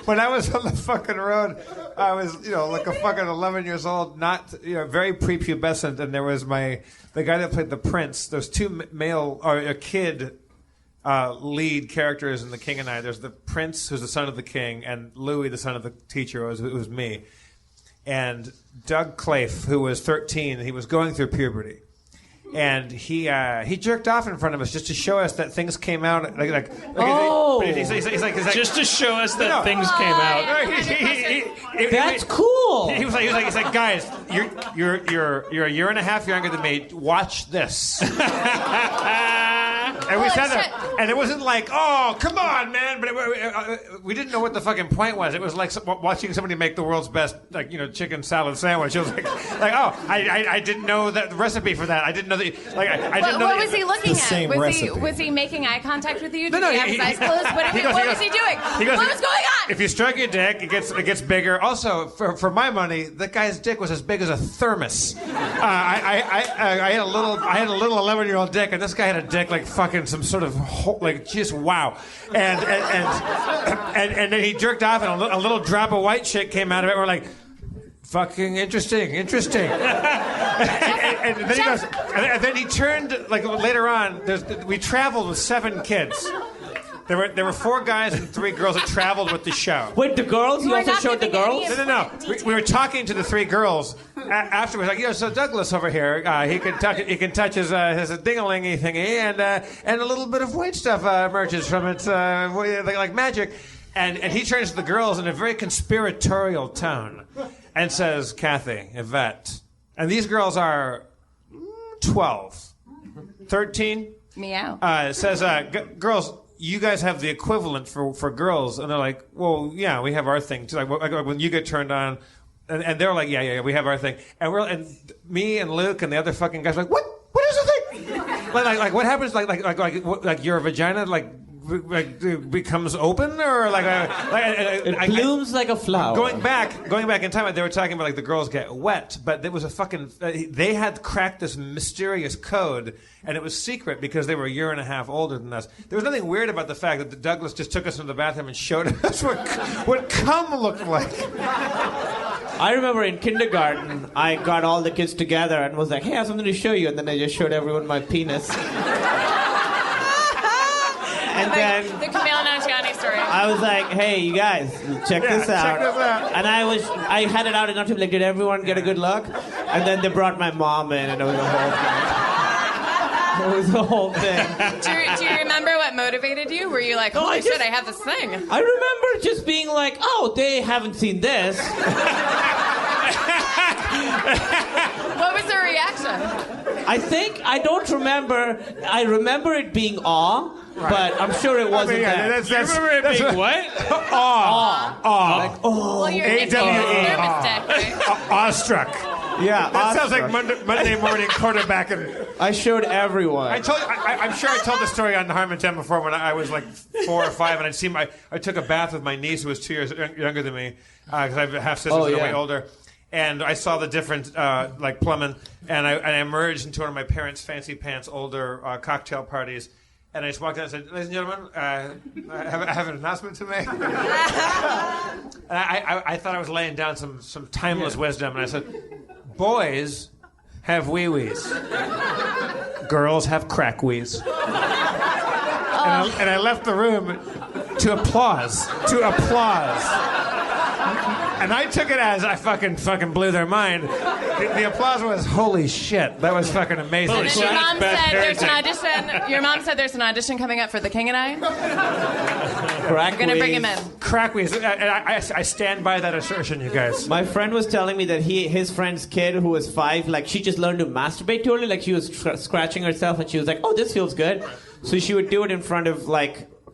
when I was on the fucking road, I was, like a fucking 11 years old, not, very prepubescent, and there was the guy that played the prince. There's two male, or a kid, lead characters in The King and I. There's the prince, who's the son of the king, and Louis, the son of the teacher, it was me. And Doug Clafe, who was 13, he was going through puberty. And he jerked off in front of us just to show us that things came out like he's like just to show us that things came out. That's cool. He's like guys, you're a year and a half younger than me. Watch this. And we sat there, and it wasn't like, oh, come on, man. But we didn't know what the fucking point was. It was like watching somebody make the world's best, chicken salad sandwich. It was like, oh, I didn't know the recipe for that. I didn't know that. I didn't know. What was he looking at? Was he making eye contact with you? Did he have his eyes closed? What was he doing? What was going on? If you stroke your dick, it gets bigger. Also, for my money, that guy's dick was as big as a thermos. I had a little 11-year-old dick, and this guy had a dick like fucking some sort of just wow. And then he jerked off, and a little drop of white shit came out of it. We're like, fucking interesting. and then he goes, and then he turned later on. We traveled with 7 kids. There were 4 guys and 3 girls that traveled with the show. Wait, the girls? You also showed the girls? No. We were talking to the 3 girls afterwards. Like, so Douglas over here, he can touch his ding-a-lingy thingy, and a little bit of white stuff emerges from it, like magic. And he turns to the girls in a very conspiratorial tone and says, Kathy, Yvette, and these girls are 12, 13. Meow. Says, girls, you guys have the equivalent for girls. And they're like, well, yeah, we have our thing too. Like when you get turned on, and they're like, yeah, we have our thing. And me and Luke and the other fucking guys are like, what is the thing? like what happens? Like your vagina becomes open, or it blooms like a flower. Going back in time, they were talking about the girls get wet, but there was a fucking they had cracked this mysterious code, and it was secret because they were a year and a half older than us. There was nothing weird about the fact that Douglas just took us into the bathroom and showed us what cum looked like. I remember in kindergarten, I got all the kids together and was like, hey, I have something to show you, and then I just showed everyone my penis. And then the Camille Nanjiani story. I was like, hey, you guys, check this out. And I had it out enough to be like, did everyone get a good look? And then they brought my mom in, and it was a whole thing. It was the whole thing. Do you remember what motivated you? Were you like, holy shit, I have this thing? I remember just being like, oh, they haven't seen this. What was the reaction? I don't remember. I remember it being awe. Right. But I'm sure it wasn't that. You remember it being what? Awe. Like, oh. Well, you're right? Awestruck. Yeah, that sounds like Monday morning quarterbacking. I showed everyone. I'm sure I told the story on Harmontown before when I was like 4 or 5, and I took a bath with my niece who was 2 years younger than me because I have half sisters that are way older. And I saw the different, plumbing, and I emerged into one of my parents' fancy pants older cocktail parties. And I just walked out and said, ladies and gentlemen, I have an announcement to make. And I thought I was laying down some timeless wisdom. And I said, boys have wee-wees. Girls have crack-wees. And I left the room to applause. And I took it as I fucking blew their mind. The applause was, holy shit, that was fucking amazing. And then your mom said there's an audition. Your mom said there's an audition coming up for The King and I. We're gonna bring him in. Crackwees. I stand by that assertion, you guys. My friend was telling me that his friend's kid who was 5, she just learned to masturbate totally. She was scratching herself, and she was like, oh, this feels good. So she would do it in front of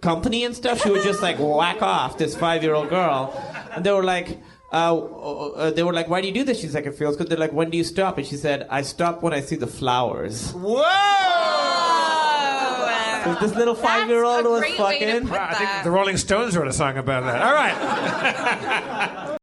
company and stuff. She would just whack off this 5-year-old girl, and they were like, why do you do this? She's like, it feels good. They're like, when do you stop? And she said, I stop when I see the flowers. Whoa! So this little 5-year-old was fucking. I think the Rolling Stones wrote a song about that. All right.